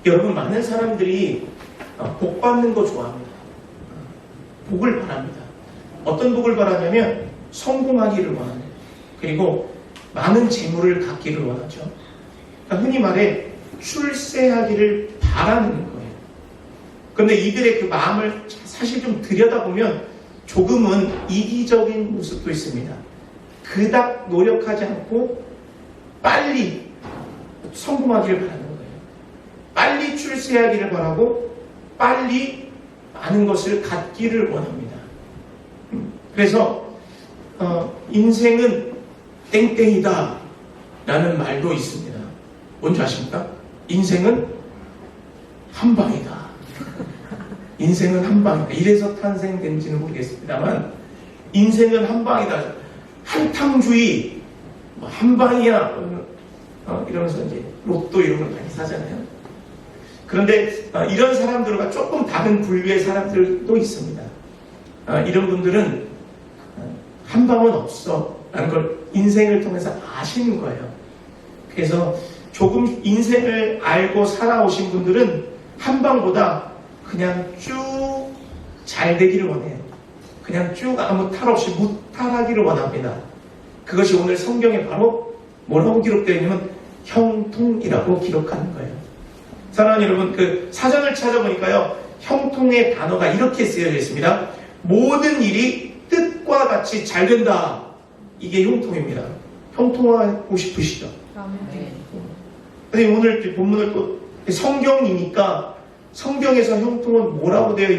여러분, 많은 사람들이 복 받는 거 좋아합니다. 복을 바랍니다. 어떤 복을 바라냐면 성공하기를 원합니다. 그리고 많은 재물을 갖기를 원하죠. 그러니까 흔히 말해 출세하기를 바라는 거예요. 그런데 이들의 그 마음을 사실 좀 들여다보면 조금은 이기적인 모습도 있습니다. 그닥 노력하지 않고 빨리 성공하기를 바라는 거예요. 빨리 출세하기를 바라고 빨리 많은 것을 갖기를 원합니다. 그래서 인생은 땡땡이다 라는 말도 있습니다. 뭔지 아십니까? 인생은 한방이다. 인생은 한방이다. 이래서 탄생된지는 모르겠습니다만 인생은 한방이다. 한탕주의, 한방이야 이러면서 이제 로또 이런 걸 많이 사잖아요. 그런데 이런 사람들과 조금 다른 분류의 사람들도 있습니다. 이런 분들은 한방은 없어 라는 걸 인생을 통해서 아시는 거예요. 그래서 조금 인생을 알고 살아오신 분들은 한방보다 그냥 쭉 잘 되기를 원해요. 그냥 쭉 아무 탈 없이 무탈하기를 원합니다. 그것이 오늘 성경에 바로 뭐라고 기록되어 있냐면 형통이라고 기록하는 거예요. 사랑하는 여러분, 그 사전을 찾아보니까요, 형통의 단어가 이렇게 쓰여져 있습니다. 모든 일이 뜻과 같이 잘 된다. 이게 형통입니다. 형통하고 싶으시죠? 근데 오늘 본문을 또 성경이니까 성경에서 형통은 뭐라고 되어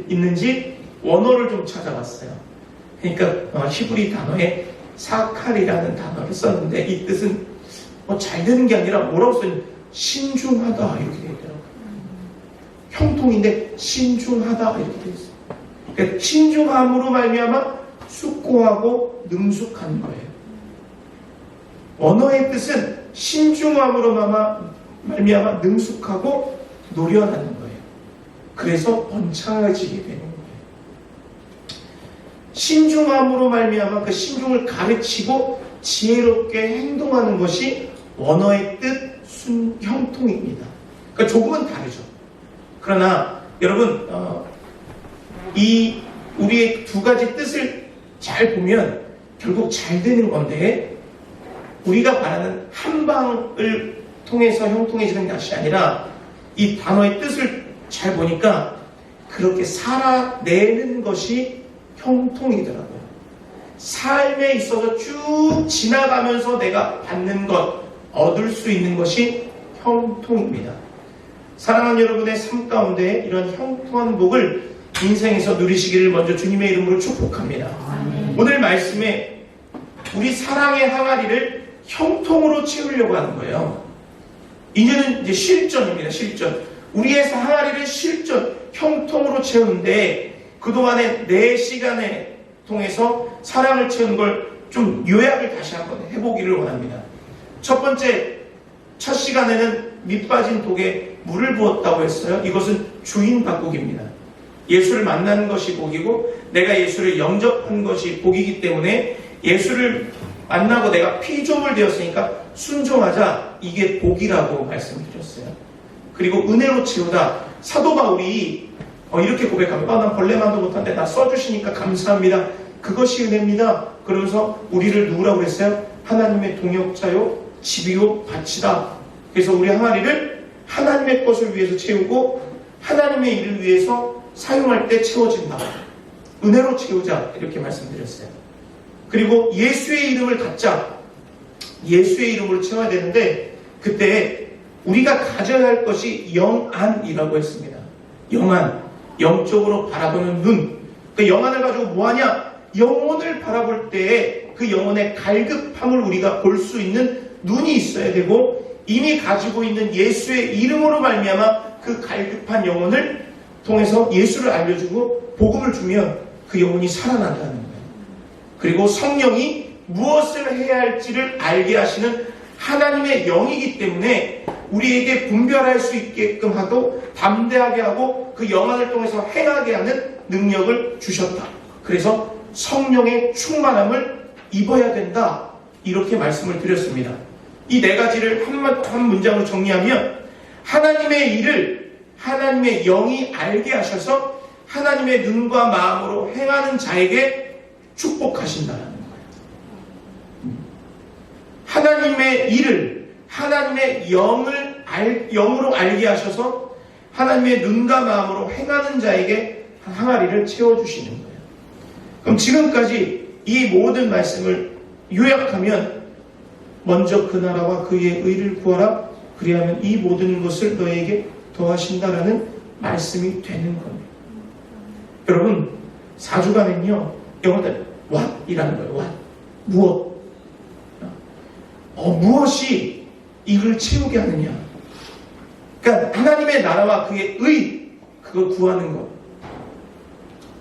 있는지 원어를 좀 찾아봤어요. 그러니까 히브리 단어에 사칼이라는 단어를 썼는데 이 뜻은 잘 되는 게 아니라 뭐라고 써있는 신중하다 이렇게 되어 있더라고요. 형통인데 신중하다 이렇게 되어 있어요. 그러니까 신중함으로 말미암아 숙고하고 능숙한 거예요. 언어의 뜻은 신중함으로 말미암아 능숙하고 노련하는 거예요. 그래서 번창해지게 되는 거예요. 신중함으로 말미암아 그 신중을 가르치고 지혜롭게 행동하는 것이 원어의 뜻 형통입니다. 그러니까 조금은 다르죠. 그러나 여러분 이 우리의 두 가지 뜻을 잘 보면 결국 잘 되는 건데 우리가 바라는 한방을 통해서 형통해지는 것이 아니라 이 단어의 뜻을 잘 보니까 그렇게 살아내는 것이 형통이더라고요. 삶에 있어서 쭉 지나가면서 내가 받는 것, 얻을 수 있는 것이 형통입니다. 사랑하는 여러분의 삶 가운데 이런 형통한 복을 인생에서 누리시기를 먼저 주님의 이름으로 축복합니다. 오늘 말씀에 우리 사랑의 항아리를 형통으로 채우려고 하는 거예요. 이제는 이제 실전입니다. 실전. 우리의 항아리를 실전, 형통으로 채우는데 그동안의 내 시간에 통해서 사랑을 채우는 걸 좀 요약을 다시 한번 해보기를 원합니다. 첫 번째, 첫 시간에는 밑빠진 독에 물을 부었다고 했어요. 이것은 주인 바꾸기입니다. 예수를 만나는 것이 복이고 내가 예수를 영접한 것이 복이기 때문에 예수를 만나고 내가 피조물 되었으니까 순종하자. 이게 복이라고 말씀드렸어요. 그리고 은혜로 채우다. 사도 바울이 이렇게 고백합니다. 난 벌레만도 못한데 나 써주시니까 감사합니다. 그것이 은혜입니다. 그러면서 우리를 누구라고 그랬어요? 하나님의 동역자요 집이요 밭이다. 그래서 우리 항아리를 하나님의 것을 위해서 채우고 하나님의 일을 위해서 사용할 때 채워진다. 은혜로 채우자. 이렇게 말씀드렸어요. 그리고 예수의 이름을 갖자. 예수의 이름으로 채워야 되는데 그때 우리가 가져야 할 것이 영안이라고 했습니다. 영안. 영적으로 바라보는 눈. 그 영안을 가지고 뭐하냐? 영혼을 바라볼 때에 그 영혼의 갈급함을 우리가 볼 수 있는 눈이 있어야 되고 이미 가지고 있는 예수의 이름으로 말미암아 그 갈급한 영혼을 통해서 예수를 알려주고 복음을 주면 그 영혼이 살아난다는 거예요. 그리고 성령이 무엇을 해야 할지를 알게 하시는 하나님의 영이기 때문에 우리에게 분별할 수 있게끔 하고 담대하게 하고 그 영안을 통해서 행하게 하는 능력을 주셨다. 그래서 성령의 충만함을 입어야 된다. 이렇게 말씀을 드렸습니다. 이 네 가지를 한 문장으로 정리하면 하나님의 일을 하나님의 영이 알게 하셔서 하나님의 눈과 마음으로 행하는 자에게 축복하신다는 거예요. 하나님의 일을 하나님의 영으로 알게 하셔서 하나님의 눈과 마음으로 행하는 자에게 항아리를 채워주시는 거예요. 그럼 지금까지 이 모든 말씀을 요약하면 먼저 그 나라와 그의 의를 구하라. 그리하면 이 모든 것을 너에게 더하신다라는 말씀이 되는 겁니다. 여러분, 사주간은요, 영어로 what이라는 거예요. what. 무엇. 무엇이 이를 채우게 하느냐. 그러니까 하나님의 나라와 그의 의, 그걸 구하는 것.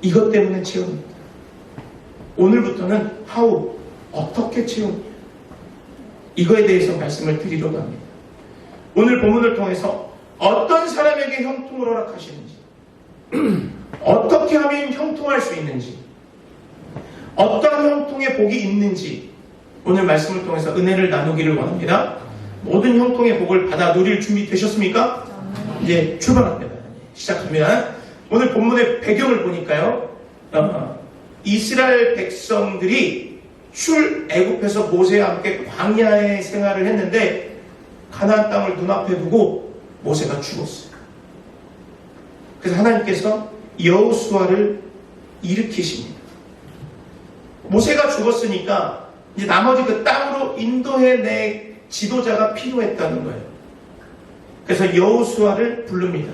이것 때문에 채웁니다. 오늘부터는 how, 어떻게 채웁니다. 이거에 대해서 말씀을 드리려고 합니다. 오늘 본문을 통해서 어떤 사람에게 형통을 허락하시는지, 어떻게 하면 형통할 수 있는지, 어떤 형통의 복이 있는지 오늘 말씀을 통해서 은혜를 나누기를 원합니다. 모든 형통의 복을 받아 누릴 준비 되셨습니까? 이제 출발합니다. 시작합니다. 오늘 본문의 배경을 보니까요, 이스라엘 백성들이 출애굽해서 모세와 함께 광야의 생활을 했는데 가나안 땅을 눈앞에 두고 모세가 죽었어요. 그래서 하나님께서 여호수아를 일으키십니다. 모세가 죽었으니까 이제 나머지 그 땅으로 인도해낼 지도자가 필요했다는 거예요. 그래서 여호수아를 부릅니다.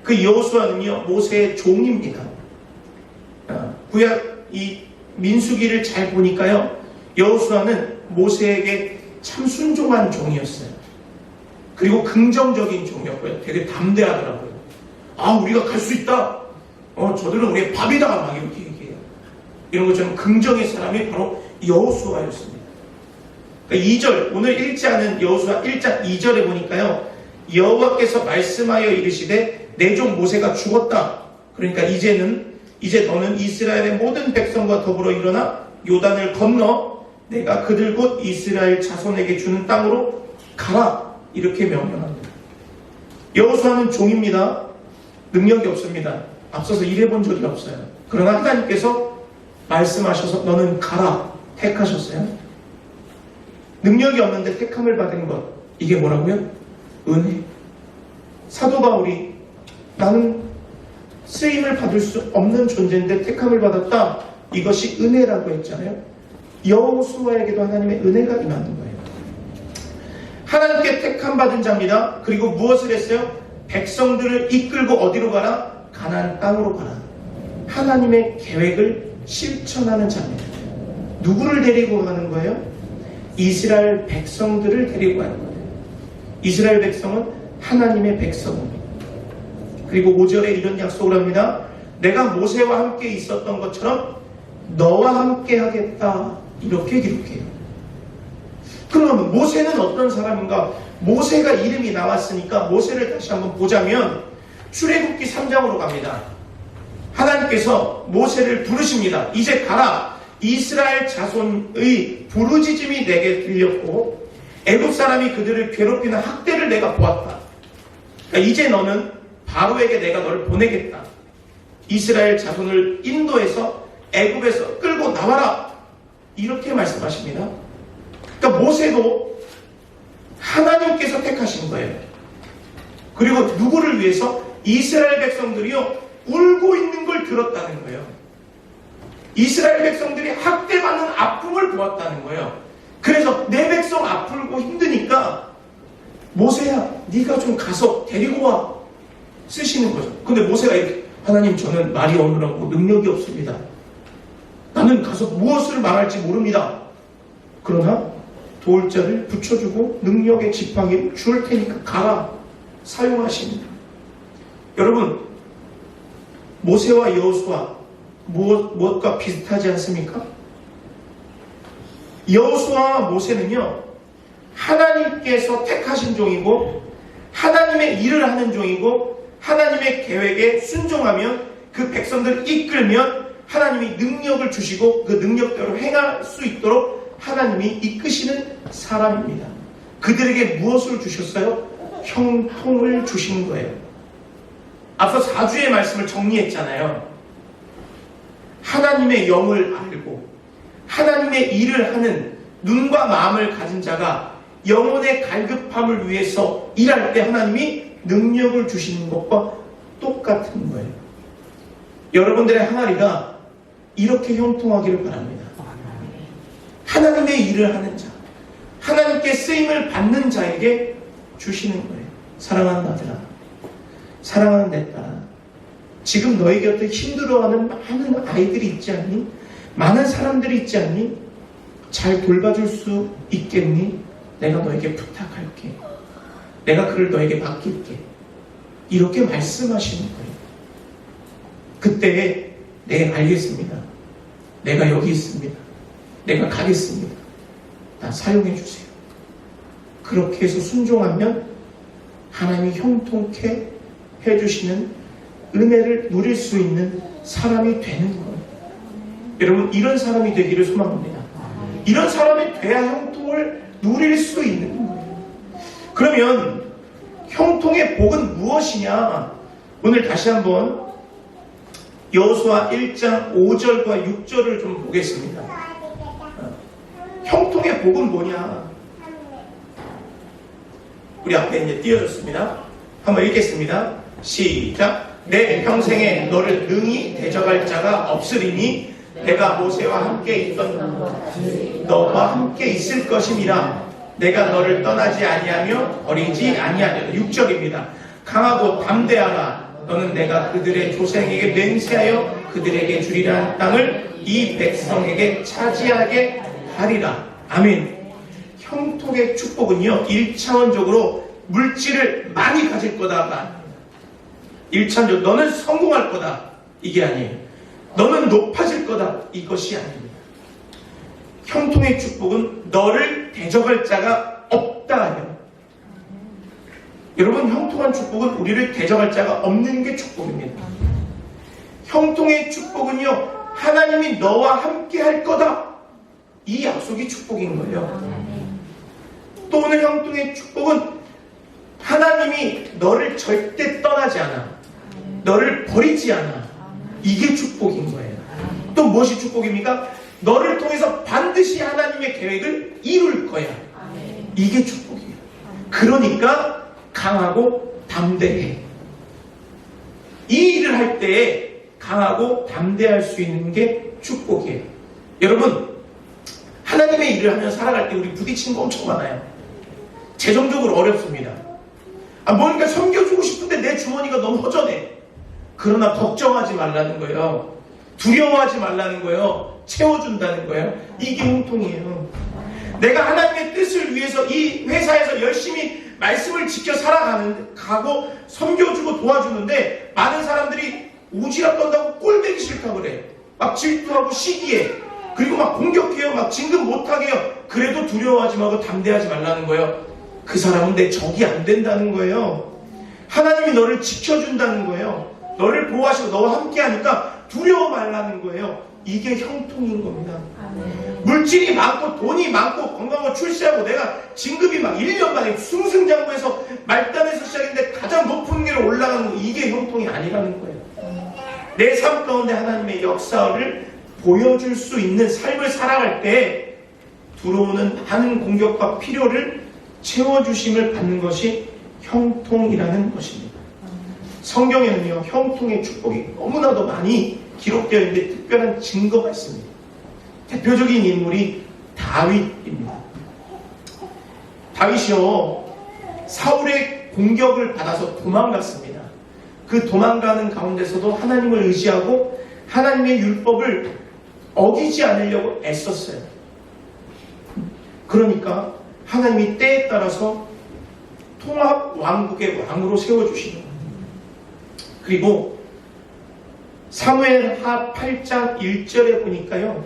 그 여호수아는요, 모세의 종입니다. 구약 이 민수기를 잘 보니까요, 여호수아는 모세에게 참 순종한 종이었어요. 그리고 긍정적인 종이었고요. 되게 담대하더라고요. 우리가 갈 수 있다. 저들은 우리의 밥이다. 막 이렇게 얘기해요. 이런 것처럼 긍정의 사람이 바로 여호수아였습니다. 그러니까 2절, 오늘 읽지 않은 여호수아 1장 2절에 보니까요, 여호와께서 말씀하여 이르시되 내 종 모세가 죽었다. 그러니까 이제 너는 이스라엘의 모든 백성과 더불어 일어나 요단을 건너 내가 그들 곧 이스라엘 자손에게 주는 땅으로 가라. 이렇게 명령합니다. 여호수아는 종입니다. 능력이 없습니다. 앞서서 일해본 적이 없어요. 그러나 하나님께서 말씀하셔서 너는 가라 택하셨어요. 능력이 없는데 택함을 받은 것, 이게 뭐라고요? 은혜. 사도 바울이 나는 쓰임을 받을 수 없는 존재인데 택함을 받았다. 이것이 은혜라고 했잖아요. 여호수아에게도 하나님의 은혜가 임하는 거예요. 하나님께 택함 받은 자입니다. 그리고 무엇을 했어요? 백성들을 이끌고 어디로 가라? 가나안 땅으로 가라. 하나님의 계획을 실천하는 자입니다. 누구를 데리고 가는 거예요? 이스라엘 백성들을 데리고 가는 거예요. 이스라엘 백성은 하나님의 백성입니다. 그리고 5절에 이런 약속을 합니다. 내가 모세와 함께 있었던 것처럼 너와 함께 하겠다. 이렇게 기록해요. 그럼 모세는 어떤 사람인가? 모세가 이름이 나왔으니까 모세를 다시 한번 보자면 출애굽기 3장으로 갑니다. 하나님께서 모세를 부르십니다. 이제 가라. 이스라엘 자손의 부르짖음이 내게 들렸고 애굽 사람이 그들을 괴롭히는 학대를 내가 보았다. 그러니까 이제 너는 바로에게 내가 널 보내겠다. 이스라엘 자손을 인도해서 애굽에서 끌고 나와라. 이렇게 말씀하십니다. 그러니까 모세도 하나님께서 택하신 거예요. 그리고 누구를 위해서? 이스라엘 백성들이요, 울고 있는 걸 들었다는 거예요. 이스라엘 백성들이 학대받는 아픔을 보았다는 거예요. 그래서 내 백성 아프고 힘드니까 모세야, 네가 좀 가서 데리고 와. 쓰시는 거죠. 근데 모세가 이렇게, 하나님, 저는 말이 어눌하고 능력이 없습니다. 나는 가서 무엇을 말할지 모릅니다. 그러나 도울 자를 붙여주고 능력의 지팡이를 줄 테니까 가라. 사용하십니다. 여러분, 모세와 여호수아 무엇과 비슷하지 않습니까? 여호수아와 모세는요, 하나님께서 택하신 종이고 하나님의 일을 하는 종이고 하나님의 계획에 순종하면 그 백성들을 이끌면 하나님이 능력을 주시고 그 능력대로 행할 수 있도록 하나님이 이끄시는 사람입니다. 그들에게 무엇을 주셨어요? 형통을 주신 거예요. 앞서 4주의 말씀을 정리했잖아요. 하나님의 영을 알고 하나님의 일을 하는 눈과 마음을 가진 자가 영혼의 갈급함을 위해서 일할 때 하나님이 능력을 주시는 것과 똑같은 거예요. 여러분들의 항아리가 이렇게 형통하기를 바랍니다. 하나님의 일을 하는 자, 하나님께 쓰임을 받는 자에게 주시는 거예요. 사랑하는 아들아, 사랑하는 내 딸아, 지금 너희 곁에 힘들어하는 많은 아이들이 있지 않니? 많은 사람들이 있지 않니? 잘 돌봐줄 수 있겠니? 내가 너에게 부탁할게. 내가 그를 너에게 맡길게. 이렇게 말씀하시는 거예요. 그때 네, 알겠습니다. 내가 여기 있습니다. 내가 가겠습니다. 나 사용해 주세요. 그렇게 해서 순종하면 하나님이 형통케 해주시는 은혜를 누릴 수 있는 사람이 되는 거예요. 여러분, 이런 사람이 되기를 소망합니다. 이런 사람이 돼야 형통을 누릴 수 있는 거예요. 그러면 형통의 복은 무엇이냐? 오늘 다시 한번 여호수아 1장 5절과 6절을 좀 보겠습니다. 형통의 복은 뭐냐? 우리 앞에 이제 띄워졌습니다. 한번 읽겠습니다. 시작. 내 평생에 너를 능히 대적할 자가 없으리니 내가 모세와 함께 있던 너와 함께 있을 것임이라. 내가 너를 떠나지 아니하며 버리지 아니하리라. 6절입니다. 강하고 담대하라. 너는 내가 그들의 조상에게 맹세하여 그들에게 주리라는 땅을 이 백성에게 차지하게 하리라. 아멘. 형통의 축복은요, 1차원적으로 물질을 많이 가질 거다가 1차원적으로 너는 성공할 거다, 이게 아니에요. 너는 높아질 거다, 이것이 아닙니다. 형통의 축복은 너를 대적할 자가 없다예요. 여러분, 형통한 축복은 우리를 대적할 자가 없는 게 축복입니다. 형통의 축복은요, 하나님이 너와 함께 할 거다, 이 약속이 축복인 거예요. 또 오늘 형통의 축복은 하나님이 너를 절대 떠나지 않아, 너를 버리지 않아, 이게 축복인 거예요. 또 무엇이 축복입니까? 너를 통해서 반드시 하나님의 계획을 이룰 거야, 이게 축복이에요. 그러니까 강하고 담대해. 이 일을 할 때에 강하고 담대할 수 있는 게 축복이에요. 여러분, 하나님의 일을 하며 살아갈 때 우리 부딪히는 거 엄청 많아요. 재정적으로 어렵습니다. 뭔가 섬겨주고 싶은데 내 주머니가 너무 허전해. 그러나 걱정하지 말라는 거예요. 두려워하지 말라는 거예요. 채워준다는 거예요. 이게 형통이에요. 내가 하나님의 뜻을 위해서 이 회사에서 열심히 말씀을 지켜 살아가고 섬겨주고 도와주는데 많은 사람들이 오지랖 떤다고 꼴보기 싫다고 그래. 막 질투하고 시기해. 그리고 막 공격해요. 막 진급 못하게 해요. 그래도 두려워하지 말고 담대하지 말라는 거예요. 그 사람은 내 적이 안 된다는 거예요. 하나님이 너를 지켜준다는 거예요. 너를 보호하시고 너와 함께 하니까 두려워 말라는 거예요. 이게 형통인 겁니다. 물질이 많고 돈이 많고 건강하고 출세하고 내가 진급이 막 1년 만에 승승장구해서 말단에서 시작했는데 가장 높은 길로 올라가는 거, 이게 형통이 아니라는 거예요. 내 삶 가운데 하나님의 역사를 보여줄 수 있는 삶을 살아갈 때 들어오는 많은 공격과 필요를 채워주심을 받는 것이 형통이라는 것입니다. 성경에는요, 형통의 축복이 너무나도 많이 기록되어 있는데 특별한 증거가 있습니다. 대표적인 인물이 다윗입니다. 다윗이요, 사울의 공격을 받아서 도망갔습니다. 그 도망가는 가운데서도 하나님을 의지하고 하나님의 율법을 어기지 않으려고 애썼어요. 그러니까 하나님이 때에 따라서 통합 왕국의 왕으로 세워주시는 거예요. 그리고 사무엘하 8장 1절에 보니까요,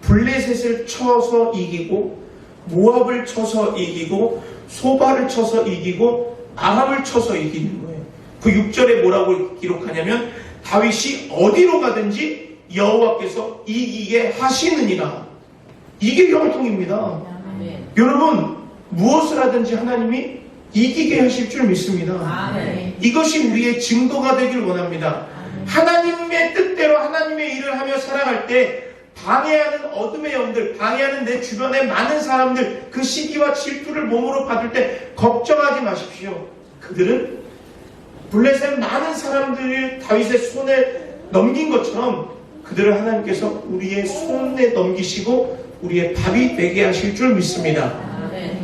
블레셋을 쳐서 이기고 모압을 쳐서 이기고 소바를 쳐서 이기고 아람을 쳐서 이기는 거예요. 그 6절에 뭐라고 기록하냐면 다윗이 어디로 가든지 여호와께서 이기게 하시느니라. 이게 형통입니다. 여러분, 무엇을 하든지 하나님이 이기게 하실 줄 믿습니다. 아멘. 이것이 우리의 증거가 되길 원합니다. 하나님의 뜻대로 하나님의 일을 하며 살아갈 때 방해하는 어둠의 영들, 방해하는 내 주변의 많은 사람들, 그 시기와 질투를 몸으로 받을 때 걱정하지 마십시오. 그들은 블레셋 많은 사람들을 다윗의 손에 넘긴 것처럼 그들을 하나님께서 우리의 손에 넘기시고 우리의 밥이 되게 하실 줄 믿습니다.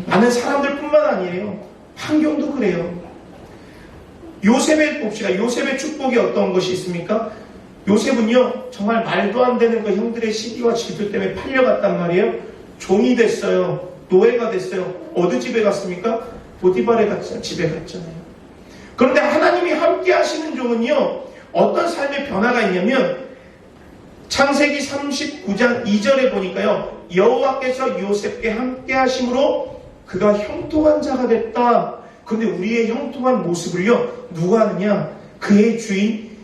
많은 사람들뿐만 아니에요. 환경도 그래요. 요셉을 봅시다. 요셉의 축복이 어떤 것이 있습니까? 요셉은요, 정말 말도 안 되는 그 형들의 시기와 질투 때문에 팔려갔단 말이에요. 종이 됐어요. 노예가 됐어요. 어느 집에 갔습니까? 보디발의 집에 갔잖아요. 그런데 하나님이 함께 하시는 종은요, 어떤 삶의 변화가 있냐면, 창세기 39장 2절에 보니까요, 여호와께서 요셉께 함께 하심으로 그가 형통한 자가 됐다. 그런데 우리의 형통한 모습을요, 누가 하느냐? 그의 주인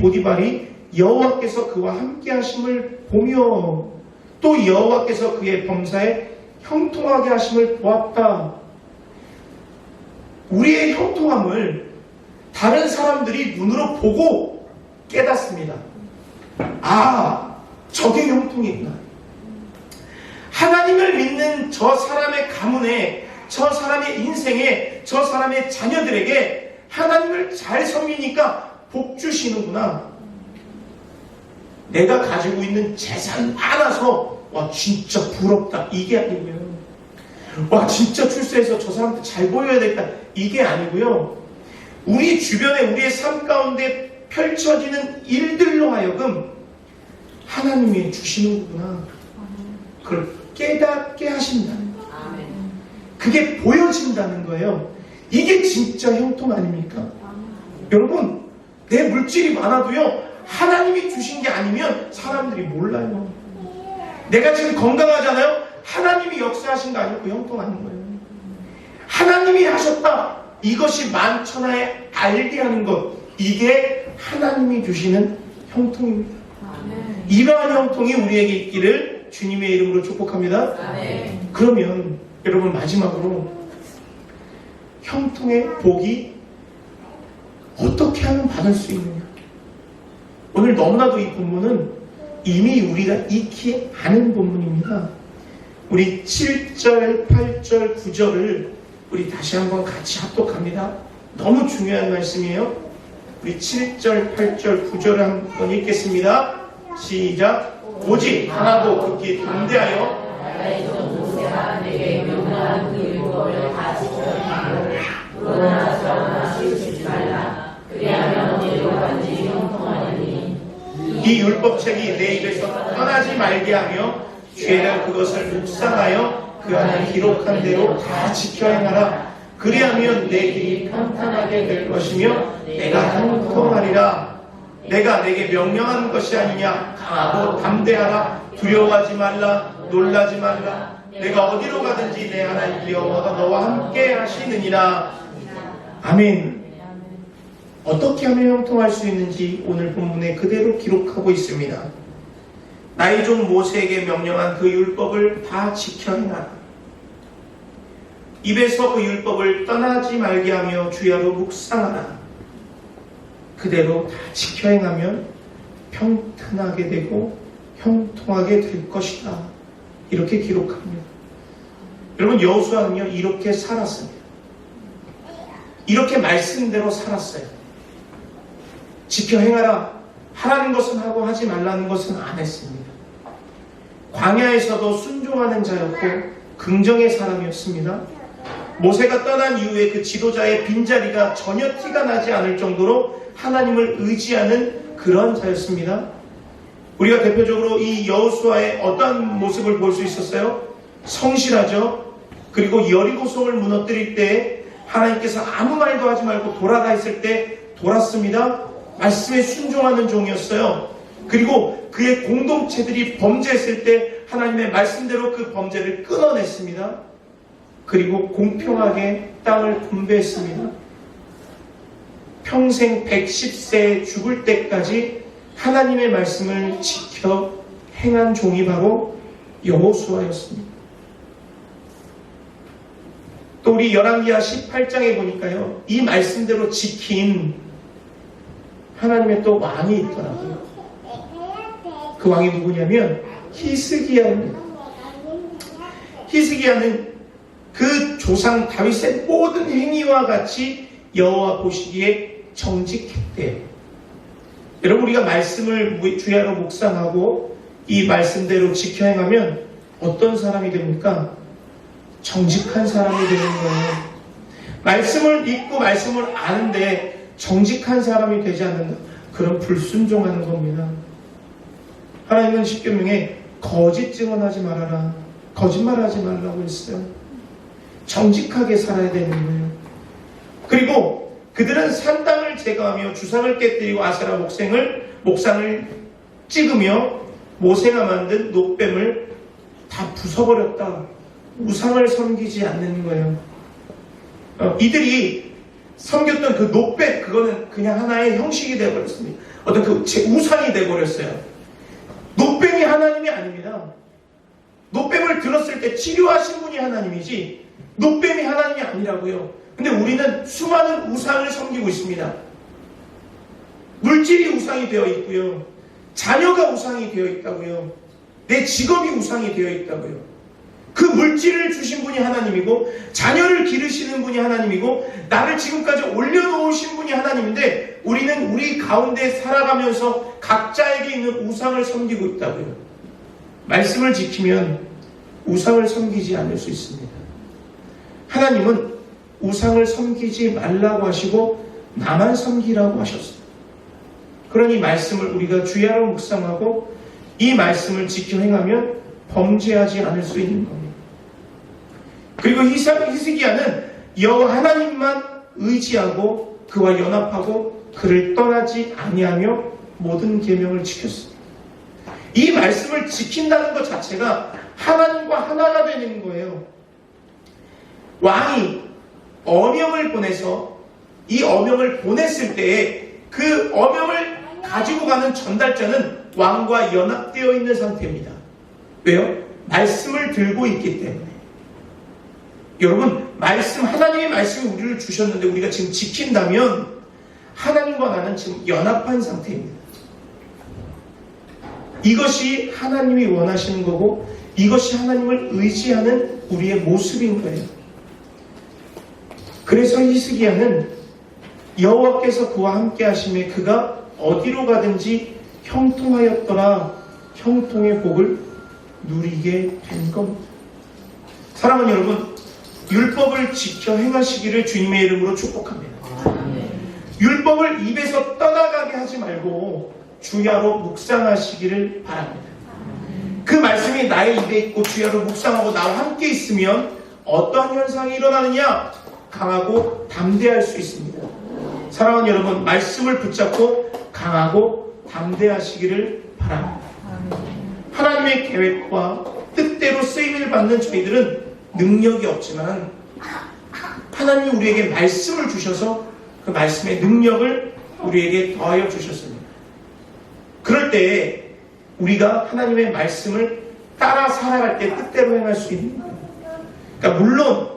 보디발이 여호와께서 그와 함께 하심을 보며 또 여호와께서 그의 범사에 형통하게 하심을 보았다. 우리의 형통함을 다른 사람들이 눈으로 보고 깨닫습니다. 아, 저게 형통이구나. 하나님을 믿는 저 사람의 가문에, 저 사람의 인생에, 저 사람의 자녀들에게 하나님을 잘 섬기니까 복 주시는구나. 내가 가지고 있는 재산 많아서 와 진짜 부럽다, 이게 아니고요. 와 진짜 출세해서 저 사람한테 잘 보여야 되겠다, 이게 아니고요. 우리 주변에 우리의 삶 가운데 펼쳐지는 일들로 하여금 하나님이 주시는구나, 그걸 깨닫게 하신다는 거예요. 그게 보여진다는 거예요. 이게 진짜 형통 아닙니까? 여러분, 내 물질이 많아도요, 하나님이 주신 게 아니면 사람들이 몰라요. 내가 지금 건강하잖아요? 하나님이 역사하신 거 아니고 형통 아닌 거예요. 하나님이 하셨다, 이것이 만천하에 알게 하는 것, 이게 하나님이 주시는 형통입니다. 이러한 형통이 우리에게 있기를 주님의 이름으로 축복합니다. 그러면 여러분, 마지막으로 형통의 복이 어떻게 하면 받을 수 있느냐? 오늘 너무나도 이 본문은 이미 우리가 익히 아는 본문입니다. 우리 7절, 8절, 9절을 우리 다시 한번 같이 합독합니다. 너무 중요한 말씀이에요. 우리 7절, 8절, 9절을 한번 읽겠습니다. 시작. 오직 하나도 극히 담대하여 내게 명령한 그 율법을 다 지켜야 그러나 실수지 말라. 그리하면 어디로든지 형통하리니. 이 율법책이 내 입에서 떠나지 말게 하며 죄를 그것을 묵상하여 그 안에 기록한 대로 다 지켜 행하라. 그리하면 내 길이 평탄하게 될 것이며 내가 형통하리라. 내가 내게 명령하는 것이 아니냐. 강하고 담대하라. 두려워하지 말라. 놀라지 말라. 내가 어디로 가든지 내 하나님 여호와가 너와 함께 하시느니라. 아멘. 어떻게 하면 형통할 수 있는지 오늘 본문에 그대로 기록하고 있습니다. 나의 종 모세에게 명령한 그 율법을 다 지켜 행하라. 입에서 그 율법을 떠나지 말게 하며 주야로 묵상하라. 그대로 다 지켜 행하면 평탄하게 되고 형통하게 될 것이다. 이렇게 기록합니다. 여러분, 여호수아는요, 이렇게 살았습니다. 이렇게 말씀대로 살았어요. 지켜 행하라. 하라는 것은 하고 하지 말라는 것은 안 했습니다. 광야에서도 순종하는 자였고 긍정의 사람이었습니다. 모세가 떠난 이후에 그 지도자의 빈자리가 전혀 티가 나지 않을 정도로 하나님을 의지하는 그런 자였습니다. 우리가 대표적으로 이 여호수아의 어떤 모습을 볼 수 있었어요? 성실하죠. 그리고 여리고성을 무너뜨릴 때 하나님께서 아무 말도 하지 말고 돌아가 했을 때 돌았습니다. 말씀에 순종하는 종이었어요. 그리고 그의 공동체들이 범죄했을 때 하나님의 말씀대로 그 범죄를 끊어냈습니다. 그리고 공평하게 땅을 분배했습니다. 평생 110세에 죽을 때까지 하나님의 말씀을 지켜 행한 종이 바로 여호수아였습니다. 또 또 우리 열왕기하 18장에 보니까요, 이 말씀대로 지킨 하나님의 또 왕이 있더라고요. 그 왕이 누구냐면 히스기야입니다. 히스기야는 그 조상 다윗의 모든 행위와 같이 여호와 보시기에 정직했대요. 여러분, 우리가 말씀을 주야로 묵상하고 이 말씀대로 지켜 행하면 어떤 사람이 됩니까? 정직한 사람이 되는 거예요. 말씀을 읽고 말씀을 아는데 정직한 사람이 되지 않는다. 그럼 불순종하는 겁니다. 하나님은 십계명에 거짓 증언하지 말아라, 거짓말하지 말라고 했어요. 정직하게 살아야 되는 거예요. 그리고 그들은 산당을 제거하며 주상을 깨뜨리고 아세라 목상을 찍으며 모세가 만든 놋뱀을 다 부숴버렸다. 우상을 섬기지 않는 거예요. 이들이 섬겼던 그 놋뱀, 그거는 그냥 하나의 형식이 되어버렸습니다. 어떤 그 우상이 되어버렸어요. 놋뱀이 하나님이 아닙니다. 놋뱀을 들었을 때 치료하신 분이 하나님이지 놋뱀이 하나님이 아니라고요. 근데 우리는 수많은 우상을 섬기고 있습니다. 물질이 우상이 되어 있고요. 자녀가 우상이 되어 있다고요. 내 직업이 우상이 되어 있다고요. 그 물질을 주신 분이 하나님이고 자녀를 기르시는 분이 하나님이고 나를 지금까지 올려놓으신 분이 하나님인데 우리는 우리 가운데 살아가면서 각자에게 있는 우상을 섬기고 있다고요. 말씀을 지키면 우상을 섬기지 않을 수 있습니다. 하나님은 우상을 섬기지 말라고 하시고 나만 섬기라고 하셨습니다. 그러니 말씀을 우리가 주야로 묵상하고 이 말씀을 지켜 행하면 범죄하지 않을 수 있는 겁니다. 그리고 히스기야는 여호와 하나님만 의지하고 그와 연합하고 그를 떠나지 아니하며 모든 계명을 지켰습니다. 이 말씀을 지킨다는 것 자체가 하나님과 하나가 되는 거예요. 왕이 어명을 보내서 이 어명을 보냈을 때에 그 어명을 가지고 가는 전달자는 왕과 연합되어 있는 상태입니다. 왜요? 말씀을 들고 있기 때문에. 여러분, 하나님의 말씀이 우리를 주셨는데 우리가 지금 지킨다면 하나님과 나는 지금 연합한 상태입니다. 이것이 하나님이 원하시는 거고 이것이 하나님을 의지하는 우리의 모습인 거예요. 그래서 히스기야는 여호와께서 그와 함께 하심에 그가 어디로 가든지 형통하였더라. 형통의 복을 누리게 된 겁니다. 사랑하는 여러분, 율법을 지켜 행하시기를 주님의 이름으로 축복합니다. 율법을 입에서 떠나가게 하지 말고 주야로 묵상하시기를 바랍니다. 그 말씀이 나의 입에 있고 주야로 묵상하고 나와 함께 있으면 어떠한 현상이 일어나느냐? 강하고 담대할 수 있습니다. 사랑하는 여러분, 말씀을 붙잡고 강하고 담대하시기를 바랍니다. 하나님의 계획과 뜻대로 쓰임을 받는 저희들은 능력이 없지만 하나님이 우리에게 말씀을 주셔서 그 말씀의 능력을 우리에게 더하여 주셨습니다. 그럴 때 우리가 하나님의 말씀을 따라 살아갈 때 뜻대로 행할 수 있는 거예요. 그러니까 물론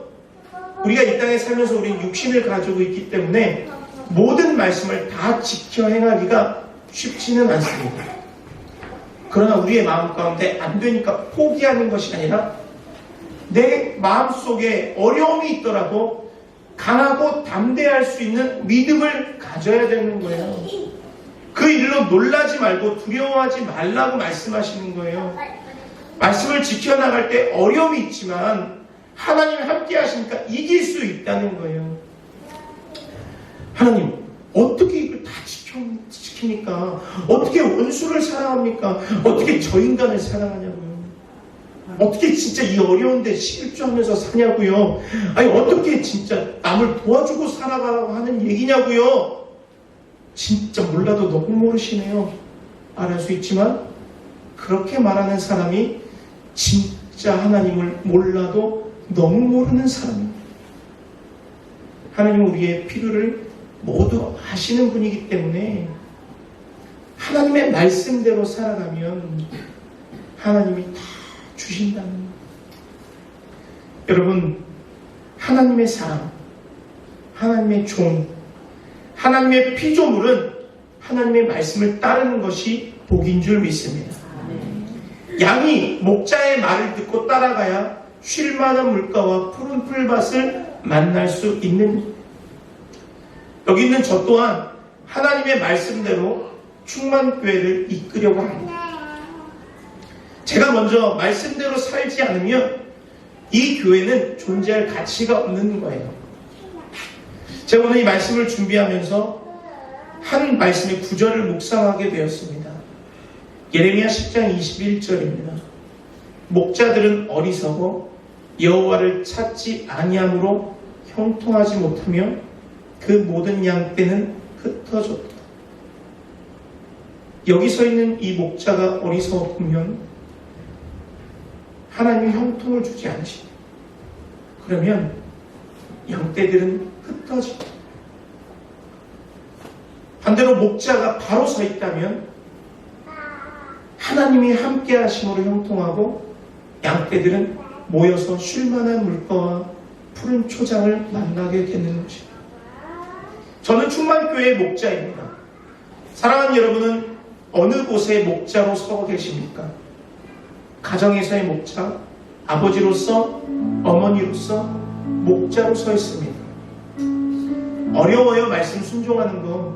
우리가 이 땅에 살면서 우리는 육신을 가지고 있기 때문에 모든 말씀을 다 지켜 행하기가 쉽지는 않습니다. 그러나 우리의 마음 가운데 안 되니까 포기하는 것이 아니라 내 마음속에 어려움이 있더라도 강하고 담대할 수 있는 믿음을 가져야 되는 거예요. 그 일로 놀라지 말고 두려워하지 말라고 말씀하시는 거예요. 말씀을 지켜나갈 때 어려움이 있지만 하나님이 함께 하시니까 이길 수 있다는 거예요. 하나님, 어떻게 이걸 다 지키니까? 어떻게 원수를 사랑합니까? 어떻게 저 인간을 사랑하냐고요? 어떻게 진짜 이 어려운데 실주하면서 사냐고요? 아니, 어떻게 진짜 남을 도와주고 살아가라고 하는 얘기냐고요? 진짜 몰라도 너무 모르시네요. 말할 수 있지만 그렇게 말하는 사람이 진짜 하나님을 몰라도 너무 모르는 사람입니다. 하나님은 우리의 필요를 모두 아시는 분이기 때문에 하나님의 말씀대로 살아가면 하나님이 다 주신다는 거예요. 여러분, 하나님의 사람, 하나님의 종, 하나님의 피조물은 하나님의 말씀을 따르는 것이 복인 줄 믿습니다. 양이 목자의 말을 듣고 따라가야 쉴만한 물가와 푸른 풀밭을 만날 수 있는, 여기 있는 저 또한 하나님의 말씀대로 충만교회를 이끌려고 합니다. 제가 먼저 말씀대로 살지 않으면 이 교회는 존재할 가치가 없는 거예요. 제가 오늘 이 말씀을 준비하면서 한 말씀의 구절을 묵상하게 되었습니다. 예레미야 10장 21절입니다. 목자들은 어리석어 여호와를 찾지 아니함으로 형통하지 못하며 그 모든 양떼는 흩어졌다. 여기 서 있는 이 목자가 어리석으면 하나님이 형통을 주지 않으시다. 그러면 양떼들은 흩어진다. 반대로 목자가 바로 서 있다면 하나님이 함께 하심으로 형통하고 양떼들은 모여서 쉴만한 물가와 푸른 초장을 만나게 되는 것입니다. 저는 충만교회의 목자입니다. 사랑하는 여러분은 어느 곳에 목자로 서 계십니까? 가정에서의 목자, 아버지로서, 어머니로서 목자로 서 있습니다. 어려워요. 말씀 순종하는 거,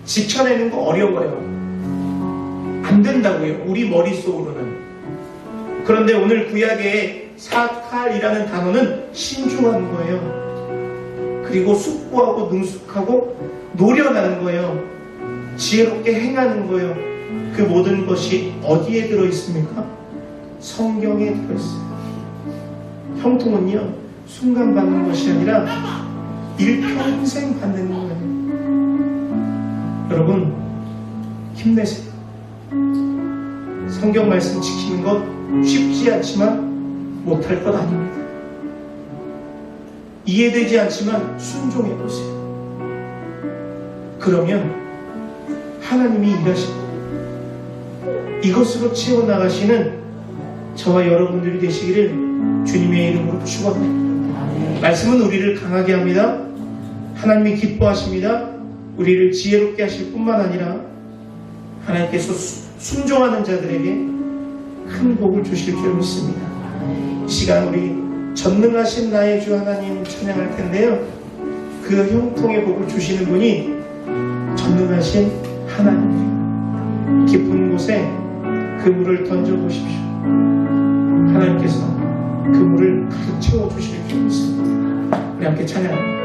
지켜내는 거 어려워요. 안 된다고요. 우리 머릿속으로는. 그런데 오늘 구약의 사칼이라는 단어는 신중한 거예요. 그리고 숙고하고 능숙하고 노련하는 거예요. 지혜롭게 행하는 거예요. 그 모든 것이 어디에 들어있습니까? 성경에 들어있어요. 형통은요, 순간 받는 것이 아니라 일평생 받는 거예요. 여러분, 힘내세요. 성경 말씀 지키는 것 쉽지 않지만 못할 것 아닙니다. 이해되지 않지만 순종해 보세요. 그러면 하나님이 일하시고 이것으로 채워나가시는 저와 여러분들이 되시기를 주님의 이름으로 축원합니다. 말씀은 우리를 강하게 합니다. 하나님이 기뻐하십니다. 우리를 지혜롭게 하실 뿐만 아니라 하나님께서 순종하는 자들에게 큰 복을 주실 줄 믿습니다. 이 시간 우리 전능하신 나의 주 하나님 찬양할 텐데요. 그 형통의 복을 주시는 분이 전능하신 하나님이에요. 깊은 곳에 그 물을 던져보십시오. 하나님께서 그 물을 가득 채워주실 줄 믿습니다. 우리 함께 찬양합니다.